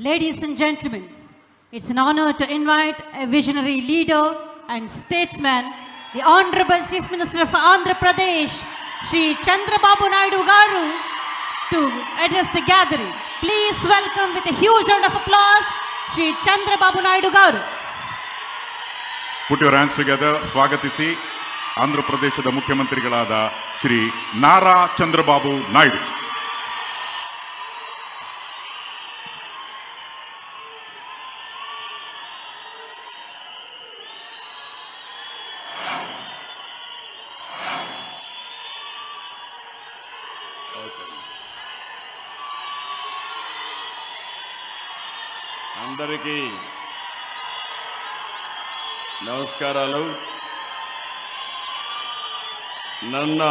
Ladies and gentlemen, it's an honor to invite a visionary leader and statesman, the Honorable Chief Minister of Andhra Pradesh, Shri Chandrababu Naidu Garu, to address the gathering. Please welcome with a huge round of applause, Shri Chandrababu Naidu Garu. Put your hands together. ಸ್ವಾಗತಿಸಿ ಆಂಧ್ರ ಪ್ರದೇಶದ ಮುಖ್ಯಮಂತ್ರಿಗಳಾದ ಶ್ರೀ ನಾರಾ ಚಂದ್ರಬಾಬು ನಾಯ್ಡು. అందరికీ నమస్కారాలు. ನನ್ನ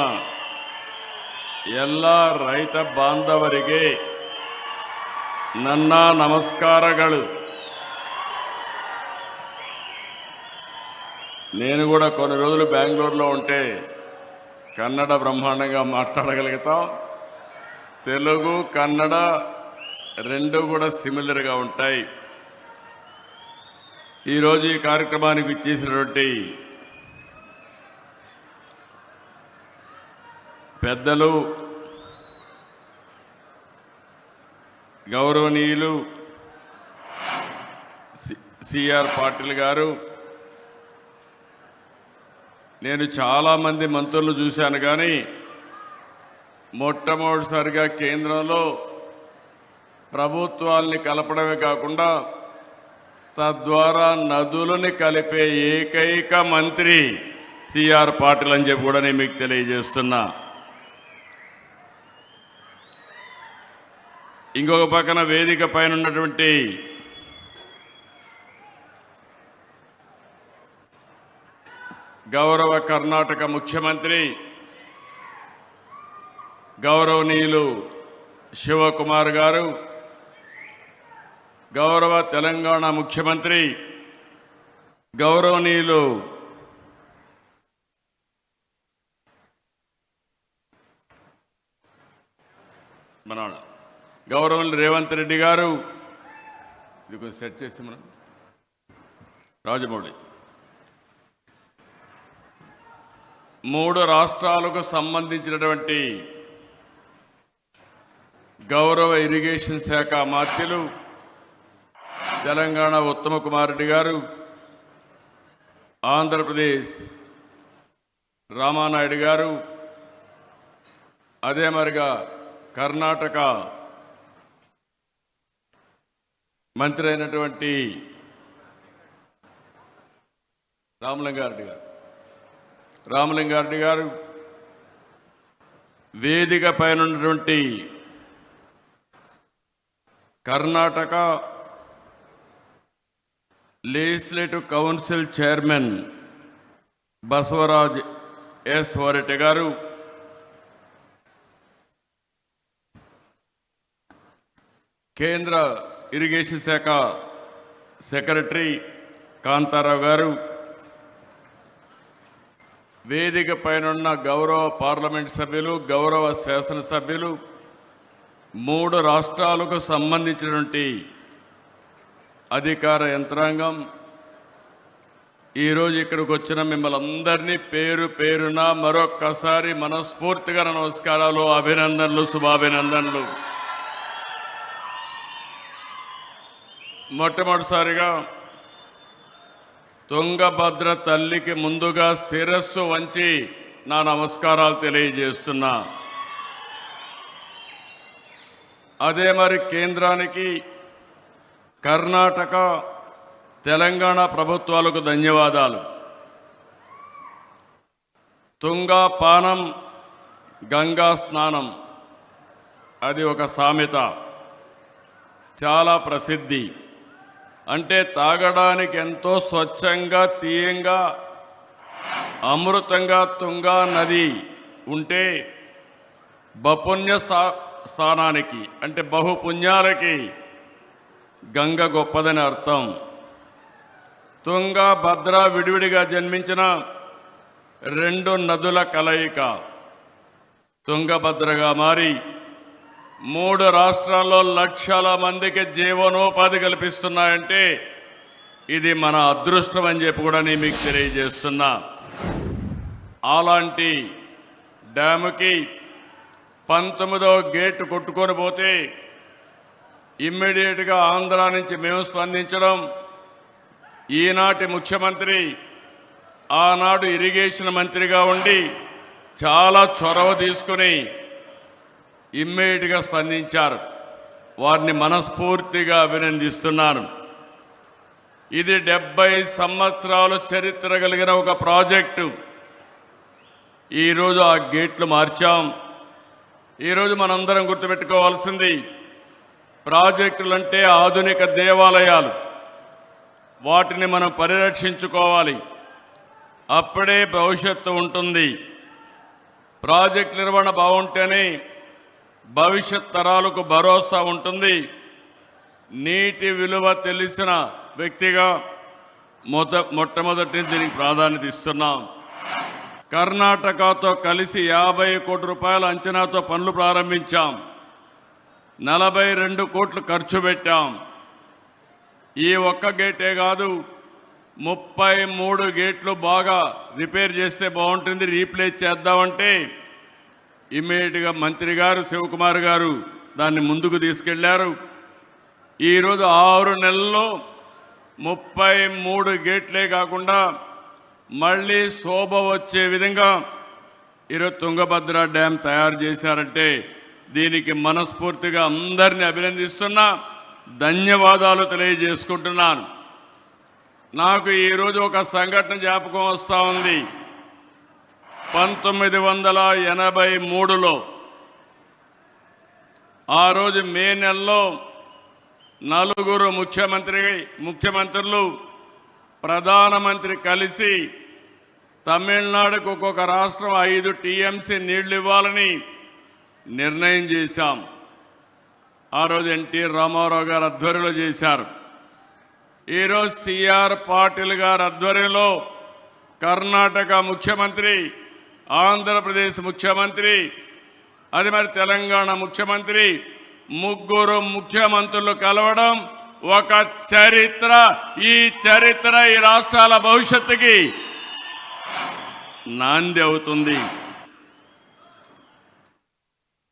ಎಲ್ಲ ರೈತ ಬಾಂಧವರಿಗೆ ನನ್ನ ನಮಸ್ಕಾರಗಳು. నేను కూడా కొన్ని రోజులు బెంగళూరులో ఉంటే కన్నడ బ్రహ్మాండంగా మాట్లాడగలుగుతాం. తెలుగు కన్నడ రెండు కూడా సిమిలర్గా ఉంటాయి. ఈరోజు ఈ కార్యక్రమానికి ఇచ్చేసినటువంటి పెద్దలు, గౌరవనీయులు సిఆర్ పాటిల్ గారు, నేను చాలామంది మంత్రులు చూశాను, కానీ మొట్టమొదటిసారిగా కేంద్రంలో ప్రభుత్వాల్ని కలపడమే కాకుండా తద్వారా నదులని కలిపే ఏకైక మంత్రి సిఆర్ పాటిల్ అని చెప్పి కూడా నేను మీకు తెలియజేస్తున్నా. ఇంకొక పక్కన వేదిక పైన ఉన్నటువంటి గౌరవ కర్ణాటక ముఖ్యమంత్రి గౌరవనీయులు శివకుమార్ గారు, గౌరవ తెలంగాణ ముఖ్యమంత్రి గౌరవనీయులు గౌరవనీయులు రేవంత్ రెడ్డి గారు, ఇది కొంచెం సెట్ చేసి మనం రాజమౌళి, 3 రాష్ట్రాలకు సంబంధించినటువంటి గౌరవ ఇరిగేషన్ శాఖ మంత్రులు తెలంగాణ ఉత్తమ కుమార్ రెడ్డి గారు, ఆంధ్రప్రదేశ్ రామానాయుడు గారు, అదే మరిగా కర్ణాటక మంత్రి అయినటువంటి రామలింగారెడ్డి గారు, వేదిక పైన ఉన్నటువంటి Karnataka legislative council chairman Basavaraj S వరెడ్డి గారు, కేంద్ర ఇరిగేషన్ శాఖ సెక్రటరీ కాంతారావు గారు, వేదిక పైన గౌరవ పార్లమెంట్ సభ్యులు, గౌరవ శాసనసభ్యులు, 3 రాష్ట్రాలకు సంబంధించినటువంటి అధికార యంత్రాంగం, ఈరోజు ఇక్కడికి వచ్చిన మిమ్మల్ని అందరినీ పేరు పేరున మరొక్కసారి మనస్ఫూర్తిగా నమస్కారాలు, అభినందనలు, శుభాభినందనలు. మొట్టమొదటిసారిగా తుంగభద్ర తల్లికి ముందుగా శిరస్సు వంచి నా నమస్కారాలు తెలియజేస్తున్నా. అదే మరి కేంద్రానికి, కర్ణాటక, తెలంగాణ ప్రభుత్వాలకు ధన్యవాదాలు. తుంగా పానం గంగా స్నానం, అది ఒక సామెత, చాలా ప్రసిద్ధి. అంటే తాగడానికి ఎంతో స్వచ్ఛంగా, తీయంగా, అమృతంగా తుంగా నది ఉంటే బపుణ్య స్థానానికి, అంటే బహుపుణ్యాలకి గంగ గొప్పదని అర్థం. తుంగ, భద్ర విడివిడిగా జన్మించిన 2 నదుల కలయిక తుంగభద్రగా మారి 3 రాష్ట్రాల్లో లక్షల మందికి జీవనోపాధి కల్పిస్తున్నాయంటే ఇది మన అదృష్టం అని చెప్పి కూడా నేను మీకు తెలియజేస్తున్నా. అలాంటి డ్యాముకి 19వ గేటు కొట్టుకొని పోతే ఇమ్మీడియట్గా ఆంధ్ర నుంచి మేము స్పందించడం, ఈనాటి ముఖ్యమంత్రి ఆనాడు ఇరిగేషన్ మంత్రిగా ఉండి చాలా చొరవ తీసుకుని ఇమ్మీడియట్గా స్పందించారు. వారిని మనస్ఫూర్తిగా అభినందిస్తున్నాను. ఇది 70 సంవత్సరాల చరిత్ర కలిగిన ఒక ప్రాజెక్టు. ఈరోజు ఆ గేట్లు మార్చాం. ఈరోజు మనందరం గుర్తుపెట్టుకోవాల్సింది, ప్రాజెక్టులంటే ఆధునిక దేవాలయాలు. వాటిని మనం పరిరక్షించుకోవాలి. అప్పుడే భవిష్యత్తు ఉంటుంది. ప్రాజెక్ట్ నిర్వహణ బాగుంటేనే భవిష్యత్ తరాలకు భరోసా ఉంటుంది. నీటి విలువ తెలిసిన వ్యక్తిగా మొట్టమొదటి దీనికి ప్రాధాన్యత ఇస్తున్నాం. కర్ణాటకతో కలిసి 50 కోట్ల రూపాయల అంచనాతో పనులు ప్రారంభించాం. 42 కోట్లు ఖర్చు పెట్టాం. ఈ ఒక్క గేటే కాదు, 33 గేట్లు బాగా రిపేర్ చేస్తే బాగుంటుంది, రీప్లేస్ చేద్దామంటే ఇమ్మీడియట్గా మంత్రి గారు శివకుమార్ గారు దాన్ని ముందుకు తీసుకెళ్లారు. ఈరోజు 6 నెలల్లో 33 గేట్లే కాకుండా మళ్ళీ శోభ వచ్చే విధంగా ఈరోజు తుంగభద్ర డ్యామ్ తయారు చేశారంటే దీనికి మనస్ఫూర్తిగా అందరినీ అభినందిస్తున్నా, ధన్యవాదాలు తెలియజేసుకుంటున్నాను. నాకు ఈరోజు ఒక సంఘటన జ్ఞాపకం వస్తూ ఉంది. 1983లో ఆ రోజు మే నెలలో 4 ముఖ్యమంత్రులు ప్రధానమంత్రి కలిసి తమిళనాడుకు ఒక్కొక్క రాష్ట్రం 5 టీఎంసీ నీళ్లు ఇవ్వాలని నిర్ణయం చేశాం. ఆ రోజు ఎన్టీ రామారావు గారు ఆధ్వర్యంలో చేశారు. ఈరోజు సిఆర్ పాటిల్ గారి ఆధ్వర్యంలో కర్ణాటక ముఖ్యమంత్రి, ఆంధ్రప్రదేశ్ ముఖ్యమంత్రి, అది మరి తెలంగాణ ముఖ్యమంత్రి, 3 ముఖ్యమంత్రులు కలవడం ఒక చరిత్ర. ఈ చరిత్ర ఈ రాష్ట్రాల భవిష్యత్తుకి నాంది అవుతుంది.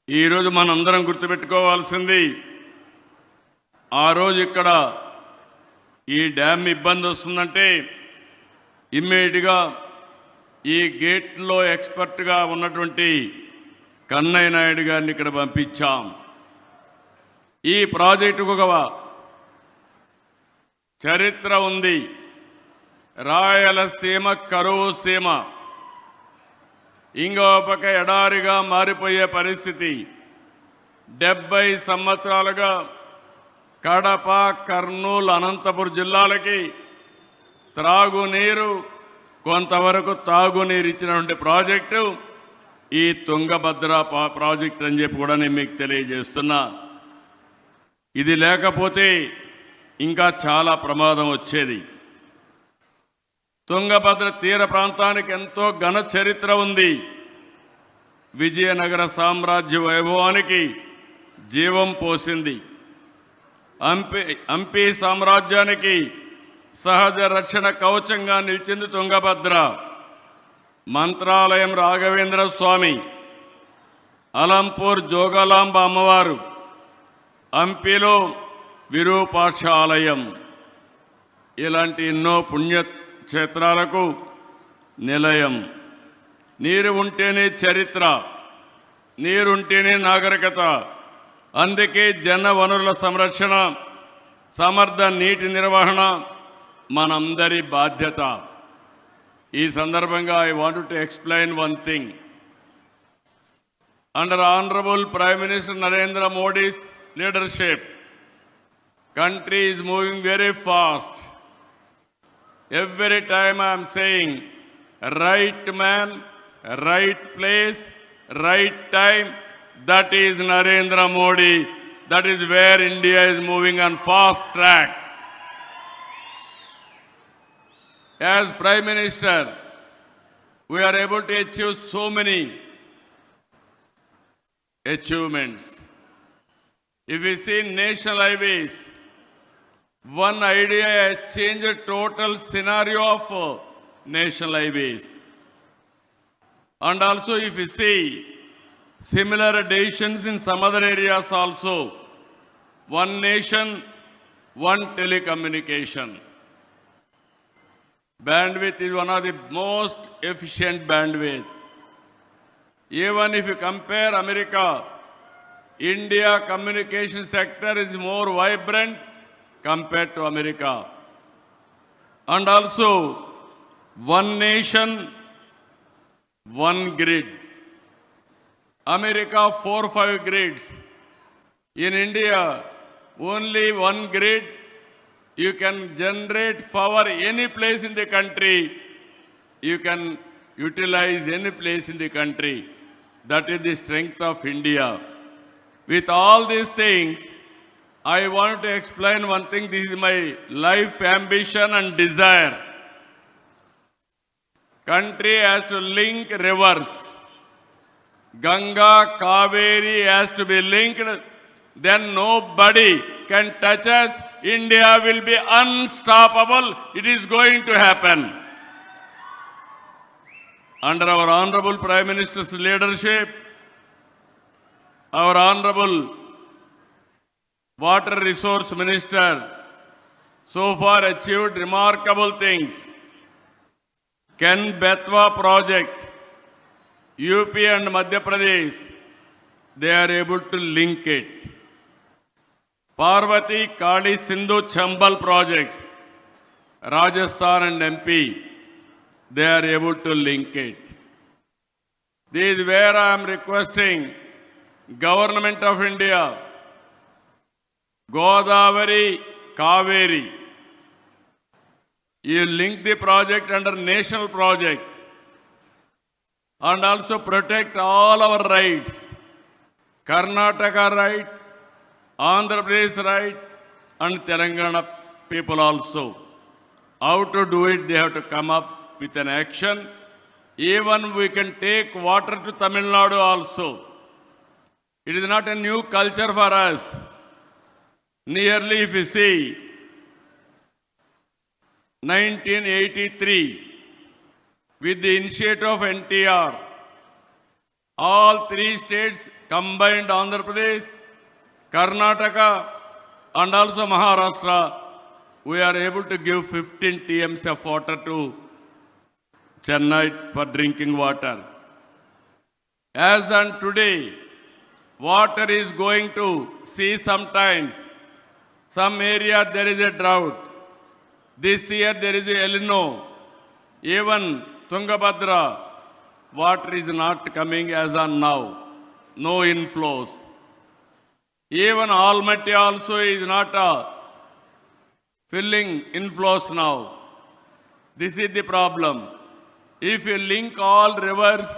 ఈరోజు మనందరం గుర్తుపెట్టుకోవాల్సింది, ఆ రోజు ఇక్కడ ఈ డ్యామ్ ఇబ్బంది వస్తుందంటే ఇమ్మీడియట్గా ఈ గేట్లో ఎక్స్పర్ట్గా ఉన్నటువంటి కన్నయ్య నాయుడు గారిని ఇక్కడ పంపించాం. ఈ ప్రాజెక్టుకు ఒక చరిత్ర ఉంది. రాయలసీమ కరువు సీమ, ఇంకో పక్క ఎడారిగా మారిపోయే పరిస్థితి. 70 సంవత్సరాలుగా కడప, కర్నూలు, అనంతపురం జిల్లాలకి త్రాగునీరు, కొంతవరకు తాగునీరు ఇచ్చినటువంటి ప్రాజెక్టు ఈ తుంగభద్ర ప్రాజెక్ట్ అని చెప్పి కూడా నేను మీకు తెలియజేస్తున్నా. ఇది లేకపోతే ఇంకా చాలా ప్రమాదం వచ్చేది. తుంగభద్ర తీర ప్రాంతానికి ఎంతో ఘన చరిత్ర ఉంది. విజయనగర సామ్రాజ్య వైభవానికి జీవం పోసింది. హంపి సామ్రాజ్యానికి సహజ రక్షణ కవచంగా నిలిచింది తుంగభద్ర. మంత్రాలయం రాఘవేంద్ర స్వామి, అలంపూర్ జోగలాంబ అమ్మవారు, హంపిలో విరూపాక్ష ఆలయం, ఇలాంటి ఎన్నో పుణ్యక్షేత్రాలకు నిలయం. నీరు ఉంటేనే చరిత్ర, నీరుంటేనే నాగరికత. అందుకే జన వనరుల సంరక్షణ, సమర్థ నీటి నిర్వహణ మనందరి బాధ్యత. ఈ సందర్భంగా I want to explain one thing. Under honourable prime minister Narendra Modi's leadership, country is moving very fast. Every time I am saying right man, right place, right time, that is Narendra Modi. That is where India is moving on fast track. As Prime Minister, we are able to achieve so many achievements. If we see national highways, one idea has changed the total scenario of national highways. And also if you see similar decisions in some other areas also, one nation, one telecommunication. Bandwidth is one of the most efficient bandwidth. Even if you compare America, India communication sector is more vibrant compared to America. And also, one nation, one grid. America, 4 or 5 grids. In India, only one grid. You can generate power any place in the country. You can utilize any place in the country. That is the strength of India. With all these things, I want to explain one thing. This is my life ambition and desire. Country has to link rivers. Ganga, Kaveri has to be linked. Then nobody can touch us. India will be unstoppable. It is going to happen. Under our Honorable Prime Minister's leadership, our Honorable Water Resource Minister so far achieved remarkable things. Ken Betwa project, UP and Madhya Pradesh, they are able to link it. Parvati Kali Sindhu Chambal project, Rajasthan and MP, they are able to link it. This is where I am requesting Government of India, Godavari, Kaveri, you link the project under national project and also protect all our rights. Karnataka right, Andhra Pradesh right, and Telangana people also. How to do it, they have to come up with an action. Even we can take water to Tamil Nadu also. It is not a new culture for us. Nearly, if you see, 1983, with the initiative of NTR, all 3 states combined, Andhra Pradesh, Karnataka, and also Maharashtra, we are able to give 15 TMs of water to Chennai for drinking water. As on today, water is going to see sometimes. Some area there is a drought. This year there is a El Nino. Even Tungabhadra, water is not coming as on now. No inflows. Even Almaty also is not filling inflows now. This is the problem. If you link all rivers,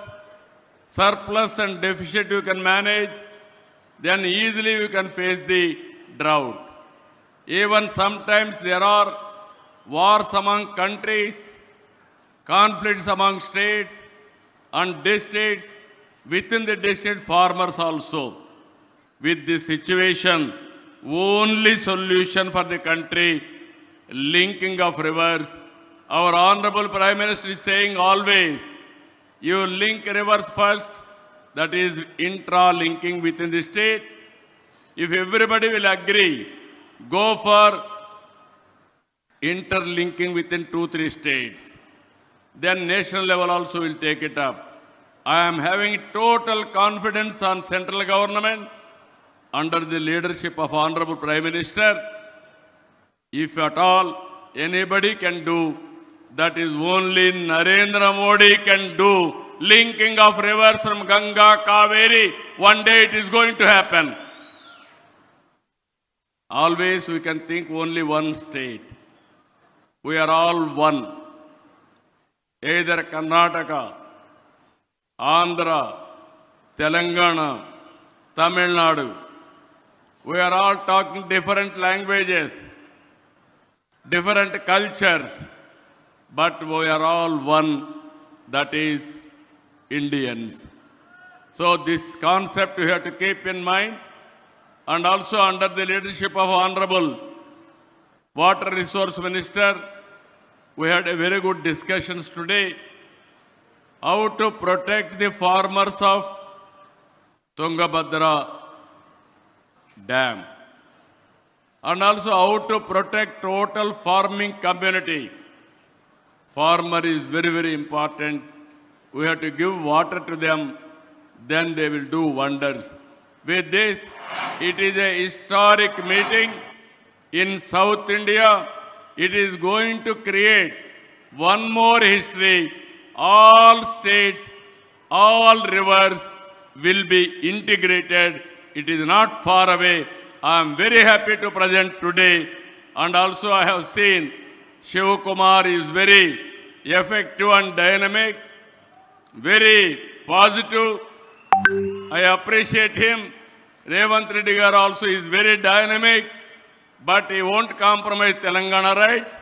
surplus and deficit you can manage, then easily you can face the drought. Even sometimes there are wars among countries, conflicts among states and districts, within the district farmers also. With this situation, only solution for the country, linking of rivers. Our Honorable Prime Minister is saying always, you link rivers first, that is intra-linking within the state. If everybody will agree, go for interlinking within 2-3 states. Then national level also will take it up. I am having total confidence on central government under the leadership of Honorable Prime Minister. If at all anybody can do, that is only Narendra Modi can do. Linking of rivers from Ganga, Kaveri, one day it is going to happen. Always we can think only one state. We are all one. Either Karnataka, Andhra, Telangana, Tamil Nadu. We are all talking different languages, different cultures, but we are all one, that is Indians. So this concept you have to keep in mind. and also under the leadership of Honorable Water Resource Minister, we had a very good discussions today how to protect the farmers of Tungabhadra Dam and also how to protect total farming community. Farmer is very, very important. We have to give water to them, then they will do wonders. With this, it is a historic meeting in South India. It is going to create one more history. All states, all rivers will be integrated. It is not far away. I am very happy to present today, and also I have seen Shiv Kumar is very effective and dynamic, very positive. I appreciate him. Revant Reddy garu also is very dynamic, but he won't compromise Telangana rights.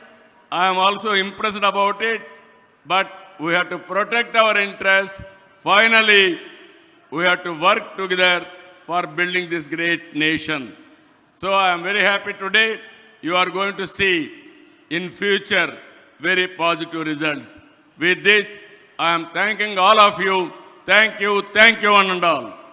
I am also impressed about it, but we have to protect our interest. Finally, we have to work together for building this great nation. So I am very happy today. You are going to see in future very positive results. With this, I am thanking all of you. Thank you, one and all.